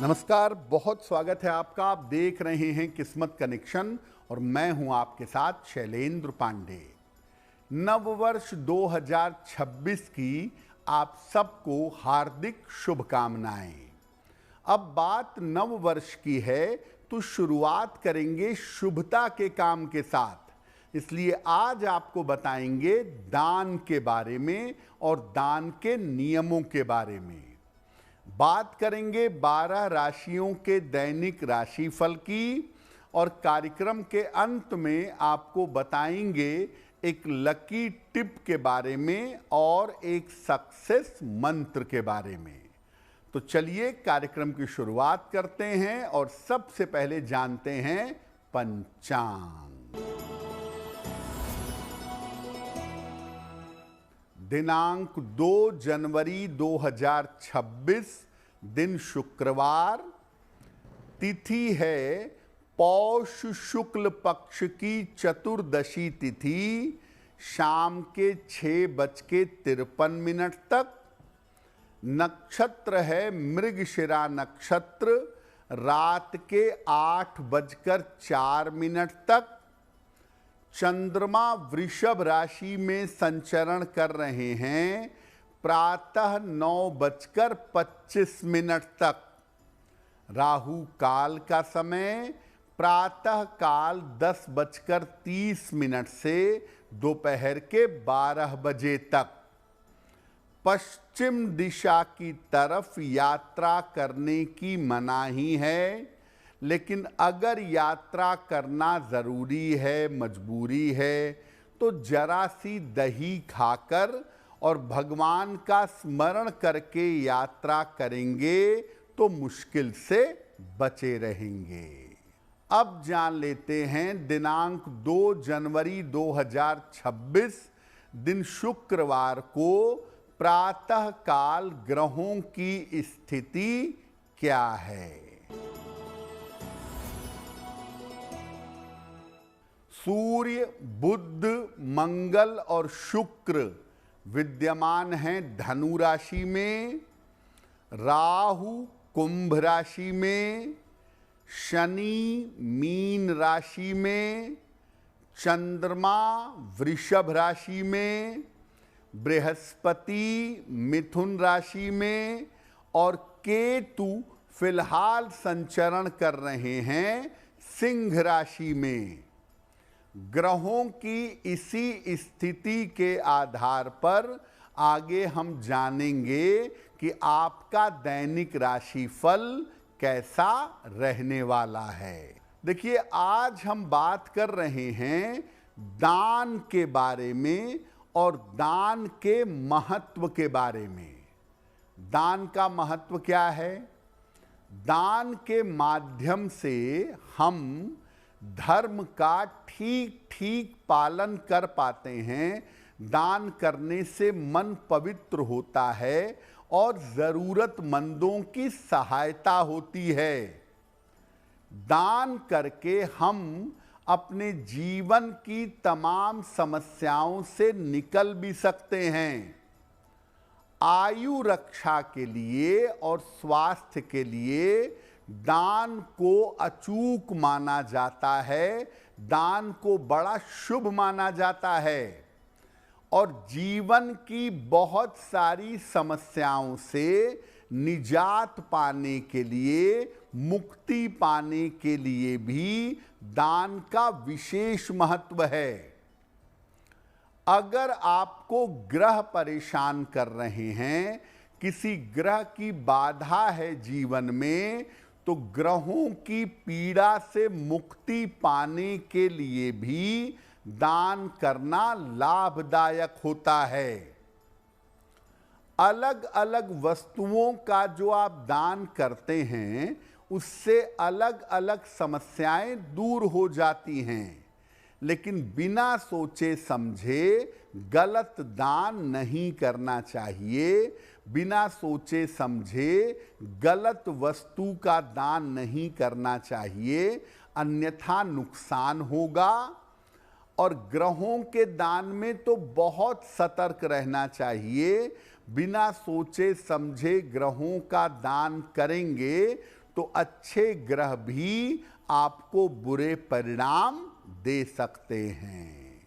नमस्कार, बहुत स्वागत है आपका। आप देख रहे हैं किस्मत कनेक्शन और मैं हूं आपके साथ शैलेंद्र पांडे। नववर्ष 2026 की आप सबको हार्दिक शुभकामनाएं। अब बात नव वर्ष की है तो शुरुआत करेंगे शुभता के काम के साथ। इसलिए आज आपको बताएंगे दान के बारे में और दान के नियमों के बारे में। बात करेंगे 12 राशियों के दैनिक राशिफल की और कार्यक्रम के अंत में आपको बताएंगे एक लकी टिप के बारे में और एक सक्सेस मंत्र के बारे में। तो चलिए कार्यक्रम की शुरुआत करते हैं और सबसे पहले जानते हैं पंचांग। दिनांक 2 जनवरी 2026, दिन शुक्रवार, तिथि है पौष शुक्ल पक्ष की चतुर्दशी तिथि, शाम के 6:53 तक। नक्षत्र है मृगशिरा नक्षत्र, रात के 8:04 तक। चंद्रमा वृषभ राशि में संचरण कर रहे हैं प्रातः 9:25 तक। राहु काल का समय प्रातः काल 10:30 से दोपहर के 12 बजे तक। पश्चिम दिशा की तरफ यात्रा करने की मनाही है, लेकिन अगर यात्रा करना ज़रूरी है, मजबूरी है, तो जरा सी दही खाकर और भगवान का स्मरण करके यात्रा करेंगे तो मुश्किल से बचे रहेंगे। अब जान लेते हैं दिनांक 2 जनवरी 2026, दिन शुक्रवार को प्रातः काल ग्रहों की स्थिति क्या है। सूर्य, बुध, मंगल और शुक्र विद्यमान हैं धनु राशि में, राहु कुंभ राशि में, शनि मीन राशि में, चंद्रमा वृषभ राशि में, बृहस्पति मिथुन राशि में और केतु फिलहाल संचरण कर रहे हैं सिंह राशि में। ग्रहों की इसी स्थिति के आधार पर आगे हम जानेंगे कि आपका दैनिक राशिफल कैसा रहने वाला है। देखिए, आज हम बात कर रहे हैं दान के बारे में और दान के महत्व के बारे में। दान का महत्व क्या है? दान के माध्यम से हम धर्म का ठीक ठीक पालन कर पाते हैं। दान करने से मन पवित्र होता है और ज़रूरतमंदों की सहायता होती है। दान करके हम अपने जीवन की तमाम समस्याओं से निकल भी सकते हैं। आयु रक्षा के लिए और स्वास्थ्य के लिए दान को अचूक माना जाता है, दान को बड़ा शुभ माना जाता है और जीवन की बहुत सारी समस्याओं से निजात पाने के लिए, मुक्ति पाने के लिए भी दान का विशेष महत्व है। अगर आपको ग्रह परेशान कर रहे हैं, किसी ग्रह की बाधा है जीवन में, तो ग्रहों की पीड़ा से मुक्ति पाने के लिए भी दान करना लाभदायक होता है। अलग अलग वस्तुओं का जो आप दान करते हैं, उससे अलग अलग समस्याएं दूर हो जाती हैं। लेकिन बिना सोचे समझे गलत दान नहीं करना चाहिए। बिना सोचे समझे गलत वस्तु का दान नहीं करना चाहिए, अन्यथा नुकसान होगा। और ग्रहों के दान में तो बहुत सतर्क रहना चाहिए। बिना सोचे समझे ग्रहों का दान करेंगे तो अच्छे ग्रह भी आपको बुरे परिणाम दे सकते हैं।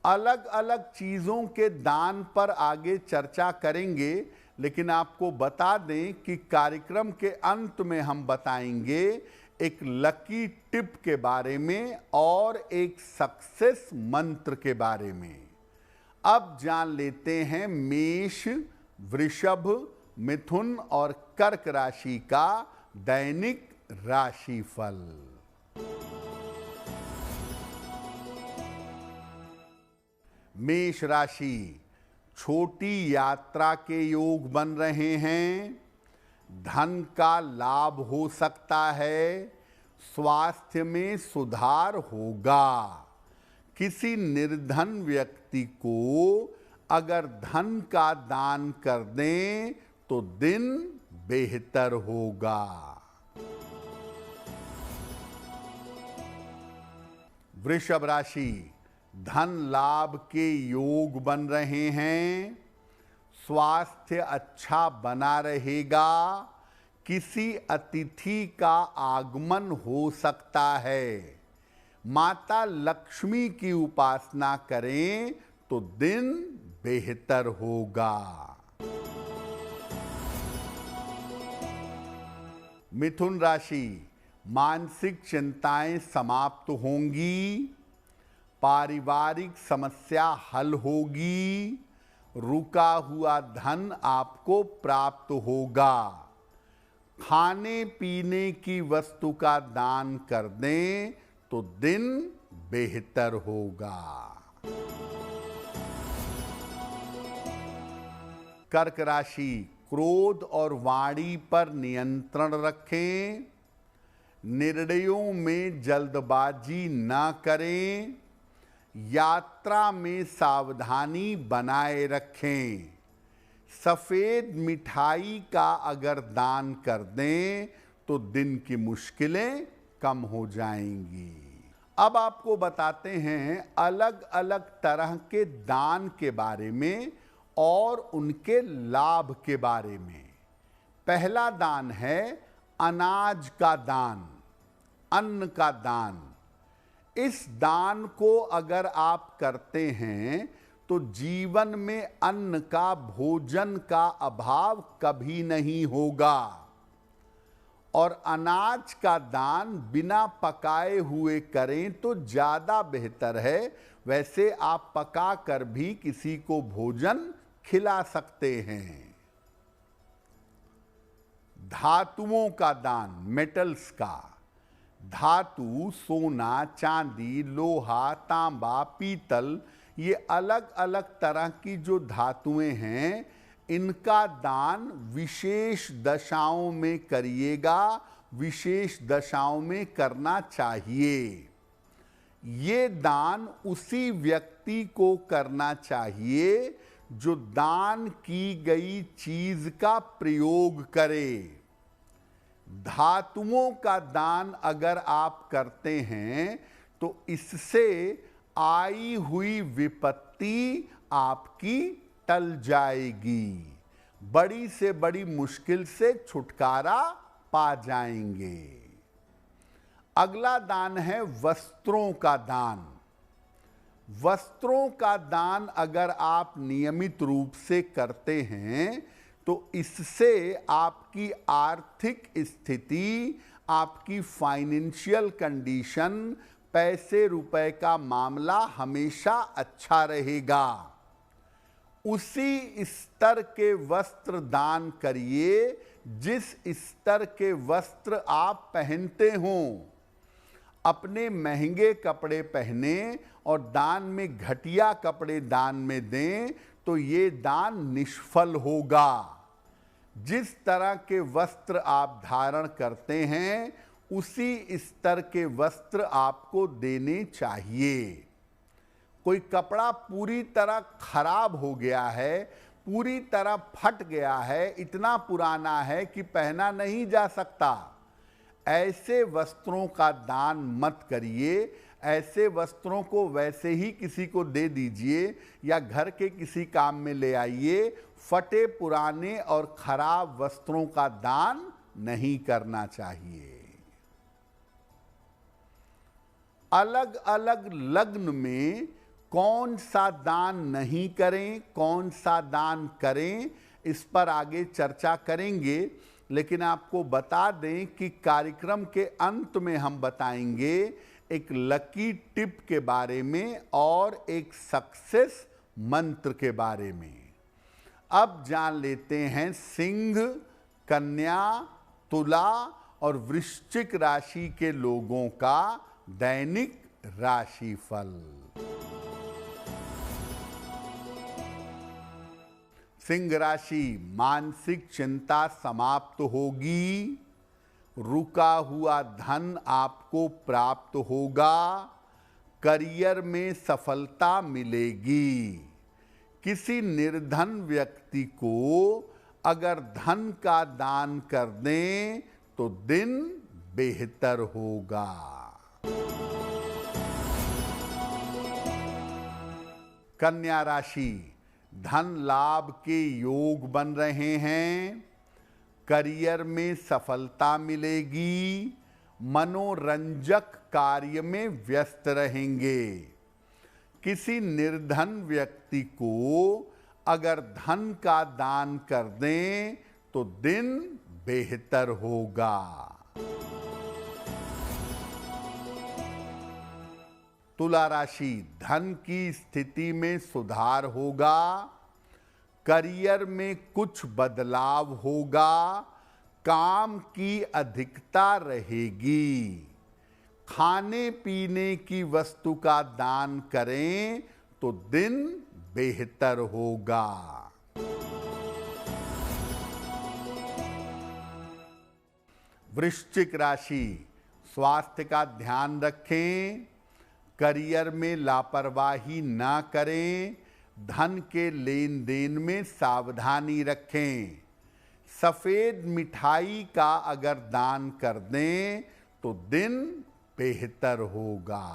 अलग अलग चीजों के दान पर आगे चर्चा करेंगे, लेकिन आपको बता दें कि कार्यक्रम के अंत में हम बताएंगे एक लकी टिप के बारे में और एक सक्सेस मंत्र के बारे में। अब जान लेते हैं मेष, वृषभ, मिथुन और कर्क राशि का दैनिक राशिफल। मेष राशि, छोटी यात्रा के योग बन रहे हैं, धन का लाभ हो सकता है, स्वास्थ्य में सुधार होगा। किसी निर्धन व्यक्ति को अगर धन का दान कर दें तो दिन बेहतर होगा। वृषभ राशि, धन लाभ के योग बन रहे हैं, स्वास्थ्य अच्छा बना रहेगा, किसी अतिथि का आगमन हो सकता है। माता लक्ष्मी की उपासना करें तो दिन बेहतर होगा। मिथुन राशि, मानसिक चिंताएं समाप्त होंगी, पारिवारिक समस्या हल होगी, रुका हुआ धन आपको प्राप्त होगा। खाने पीने की वस्तु का दान कर दें तो दिन बेहतर होगा। कर्क राशि, क्रोध और वाणी पर नियंत्रण रखें, निर्णयों में जल्दबाजी न करें, यात्रा में सावधानी बनाए रखें। सफेद मिठाई का अगर दान कर दें तो दिन की मुश्किलें कम हो जाएंगी। अब आपको बताते हैं अलग अलग तरह के दान के बारे में और उनके लाभ के बारे में। पहला दान है अनाज का दान, अन्न का दान। इस दान को अगर आप करते हैं तो जीवन में अन्न का, भोजन का अभाव कभी नहीं होगा। और अनाज का दान बिना पकाए हुए करें तो ज़्यादा बेहतर है। वैसे आप पका कर भी किसी को भोजन खिला सकते हैं। धातुओं का दान, मेटल्स का, धातु, सोना, चांदी, लोहा, तांबा, पीतल, ये अलग अलग तरह की जो धातुएं हैं, इनका दान विशेष दशाओं में करिएगा, विशेष दशाओं में करना चाहिए। ये दान उसी व्यक्ति को करना चाहिए जो दान की गई चीज का प्रयोग करे। धातुओं का दान अगर आप करते हैं तो इससे आई हुई विपत्ति आपकी टल जाएगी, बड़ी से बड़ी मुश्किल से छुटकारा पा जाएंगे। अगला दान है वस्त्रों का दान। वस्त्रों का दान अगर आप नियमित रूप से करते हैं तो इससे आपकी आर्थिक स्थिति, आपकी फाइनेंशियल कंडीशन, पैसे रुपए का मामला हमेशा अच्छा रहेगा। उसी स्तर के वस्त्र दान करिए जिस स्तर के वस्त्र आप पहनते हों। अपने महंगे कपड़े पहने और दान में घटिया कपड़े दान में दें तो ये दान निष्फल होगा। जिस तरह के वस्त्र आप धारण करते हैं उसी स्तर के वस्त्र आपको देने चाहिए। कोई कपड़ा पूरी तरह खराब हो गया है, पूरी तरह फट गया है, इतना पुराना है कि पहना नहीं जा सकता, ऐसे वस्त्रों का दान मत करिए। ऐसे वस्त्रों को वैसे ही किसी को दे दीजिए या घर के किसी काम में ले आइए। फटे पुराने और खराब वस्त्रों का दान नहीं करना चाहिए। अलग अलग लग्न में कौन सा दान नहीं करें, कौन सा दान करें, इस पर आगे चर्चा करेंगे। लेकिन आपको बता दें कि कार्यक्रम के अंत में हम बताएंगे एक लकी टिप के बारे में और एक सक्सेस मंत्र के बारे में। अब जान लेते हैं सिंह, कन्या, तुला और वृश्चिक राशि के लोगों का दैनिक राशिफल। सिंह राशि, मानसिक चिंता समाप्त होगी, रुका हुआ धन आपको प्राप्त होगा, करियर में सफलता मिलेगी। किसी निर्धन व्यक्ति को अगर धन का दान कर दें तो दिन बेहतर होगा। कन्या राशि, धन लाभ के योग बन रहे हैं, करियर में सफलता मिलेगी, मनोरंजक कार्य में व्यस्त रहेंगे। किसी निर्धन व्यक्ति को अगर धन का दान कर दें तो दिन बेहतर होगा। तुला राशि, धन की स्थिति में सुधार होगा, करियर में कुछ बदलाव होगा, काम की अधिकता रहेगी। खाने पीने की वस्तु का दान करें तो दिन बेहतर होगा। वृश्चिक राशि, स्वास्थ्य का ध्यान रखें, करियर में लापरवाही ना करें, धन के लेन देन में सावधानी रखें। सफेद मिठाई का अगर दान कर दें तो दिन बेहतर होगा।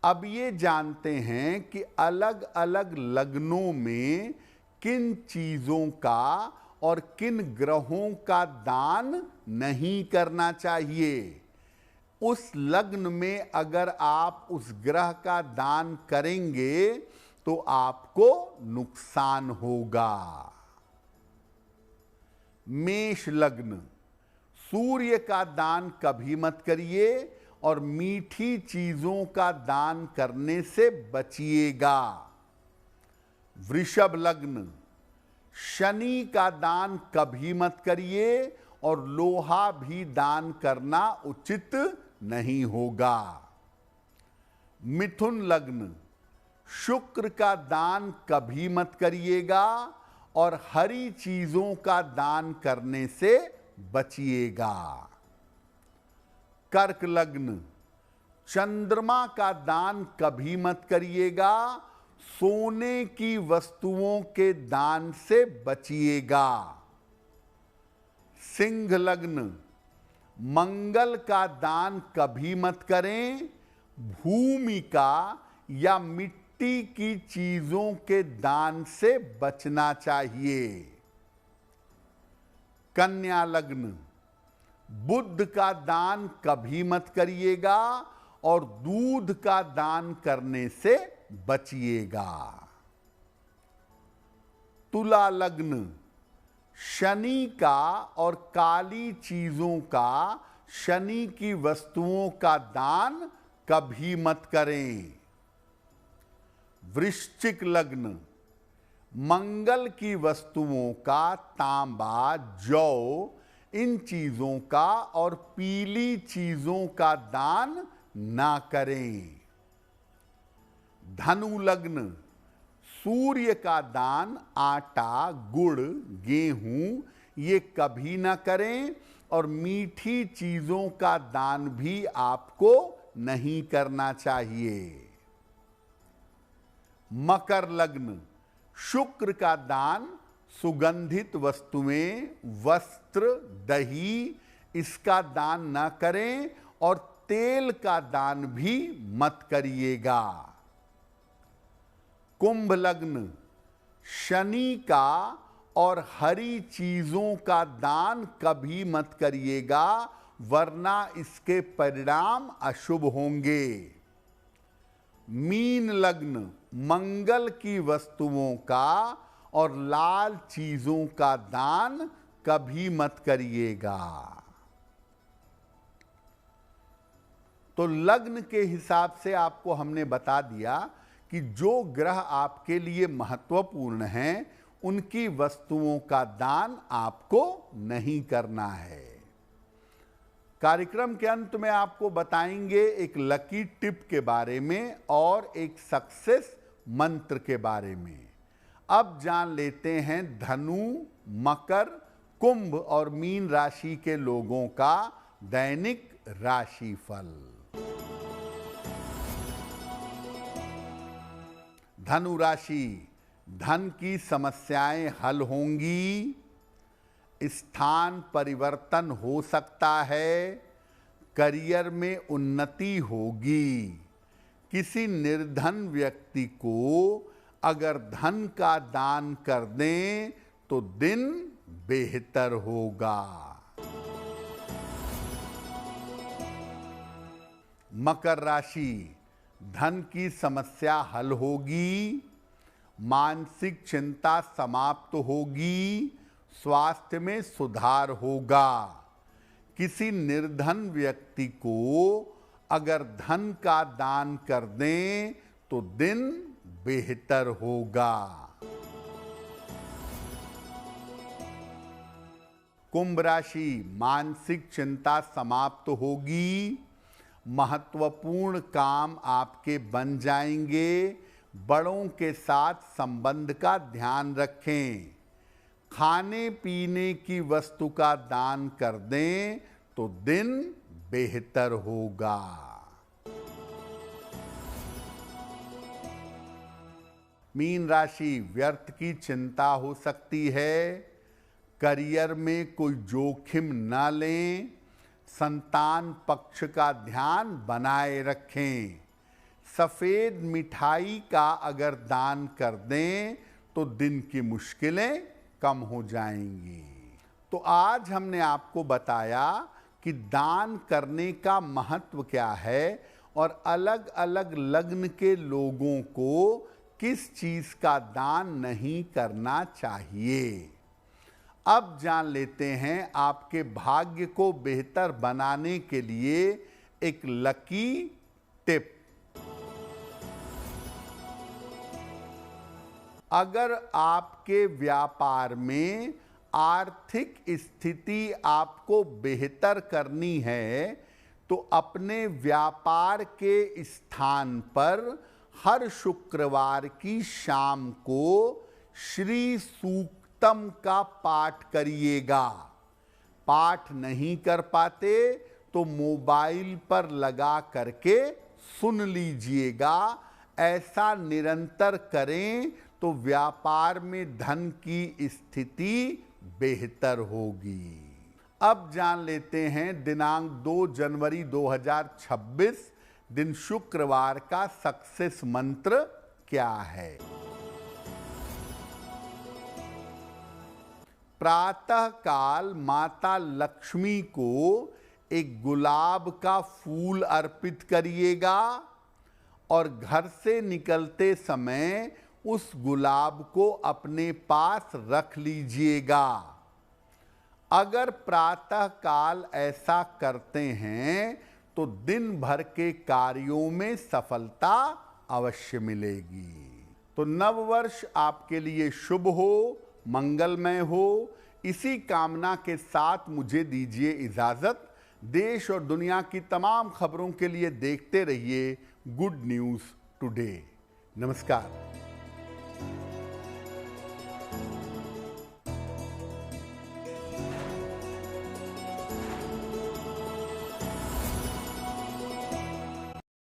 अब ये जानते हैं कि अलग अलग लग्नों में किन चीजों का और किन ग्रहों का दान नहीं करना चाहिए। उस लग्न में अगर आप उस ग्रह का दान करेंगे तो आपको नुकसान होगा। मेष लग्न, सूर्य का दान कभी मत करिए और मीठी चीजों का दान करने से बचिएगा। वृषभ लग्न, शनि का दान कभी मत करिए और लोहा भी दान करना उचित नहीं होगा। मिथुन लग्न, शुक्र का दान कभी मत करिएगा और हरी चीजों का दान करने से बचिएगा। कर्क लग्न, चंद्रमा का दान कभी मत करिएगा, सोने की वस्तुओं के दान से बचिएगा। सिंह लग्न, मंगल का दान कभी मत करें, भूमि का या मिट्टी की चीजों के दान से बचना चाहिए। कन्या लग्न, बुध का दान कभी मत करिएगा और दूध का दान करने से बचिएगा। तुला लग्न, शनि का और काली चीजों का, शनि की वस्तुओं का दान कभी मत करें। वृश्चिक लग्न, मंगल की वस्तुओं का, तांबा, जौ, इन चीजों का और पीली चीजों का दान ना करें। धनु लग्न, सूर्य का दान आटा, गुड़, गेहूं ये कभी ना करें और मीठी चीजों का दान भी आपको नहीं करना चाहिए। मकर लग्न, शुक्र का दान सुगंधित वस्तुएं, वस्त्र, दही इसका दान न करें और तेल का दान भी मत करिएगा। कुंभ लग्न, शनि का और हरी चीजों का दान कभी मत करिएगा, वरना इसके परिणाम अशुभ होंगे। मीन लग्न मंगल की वस्तुओं का और लाल चीजों का दान कभी मत करिएगा। तो लग्न के हिसाब से आपको हमने बता दिया कि जो ग्रह आपके लिए महत्वपूर्ण हैं, उनकी वस्तुओं का दान आपको नहीं करना है। कार्यक्रम के अंत में आपको बताएंगे एक लकी टिप के बारे में और एक सक्सेस मंत्र के बारे में। अब जान लेते हैं धनु, मकर, कुंभ और मीन राशि के लोगों का दैनिक राशिफल। धनु राशि, धन की समस्याएं हल होंगी, स्थान परिवर्तन हो सकता है, करियर में उन्नति होगी। किसी निर्धन व्यक्ति को अगर धन का दान कर दें तो दिन बेहतर होगा। मकर राशि, धन की समस्या हल होगी, मानसिक चिंता समाप्त होगी, स्वास्थ्य में सुधार होगा। किसी निर्धन व्यक्ति को अगर धन का दान कर दें तो दिन बेहतर होगा। कुंभ राशि, मानसिक चिंता समाप्त होगी, महत्वपूर्ण काम आपके बन जाएंगे। बड़ों के साथ संबंध का ध्यान रखें। खाने पीने की वस्तु का दान कर दें तो दिन बेहतर होगा। मीन राशि, व्यर्थ की चिंता हो सकती है, करियर में कोई जोखिम न लें, संतान पक्ष का ध्यान बनाए रखें। सफेद मिठाई का अगर दान कर दें तो दिन की मुश्किलें कम हो जाएंगी। तो आज हमने आपको बताया कि दान करने का महत्व क्या है और अलग अलग लग्न के लोगों को किस चीज का दान नहीं करना चाहिए। अब जान लेते हैं आपके भाग्य को बेहतर बनाने के लिए एक लकी टिप। अगर आपके व्यापार में आर्थिक स्थिति आपको बेहतर करनी है तो अपने व्यापार के स्थान पर हर शुक्रवार की शाम को श्री सूक्तम का पाठ करिएगा। पाठ नहीं कर पाते तो मोबाइल पर लगा करके सुन लीजिएगा। ऐसा निरंतर करें तो व्यापार में धन की स्थिति बेहतर होगी। अब जान लेते हैं दिनांक 2 जनवरी 2026 दिन शुक्रवार का सक्सेस मंत्र क्या है। प्रातः काल माता लक्ष्मी को एक गुलाब का फूल अर्पित करिएगा और घर से निकलते समय उस गुलाब को अपने पास रख लीजिएगा। अगर प्रातः काल ऐसा करते हैं तो दिन भर के कार्यों में सफलता अवश्य मिलेगी। तो नववर्ष आपके लिए शुभ हो, मंगलमय हो। इसी कामना के साथ मुझे दीजिए इजाजत। देश और दुनिया की तमाम खबरों के लिए देखते रहिए गुड न्यूज़ टुडे। नमस्कार।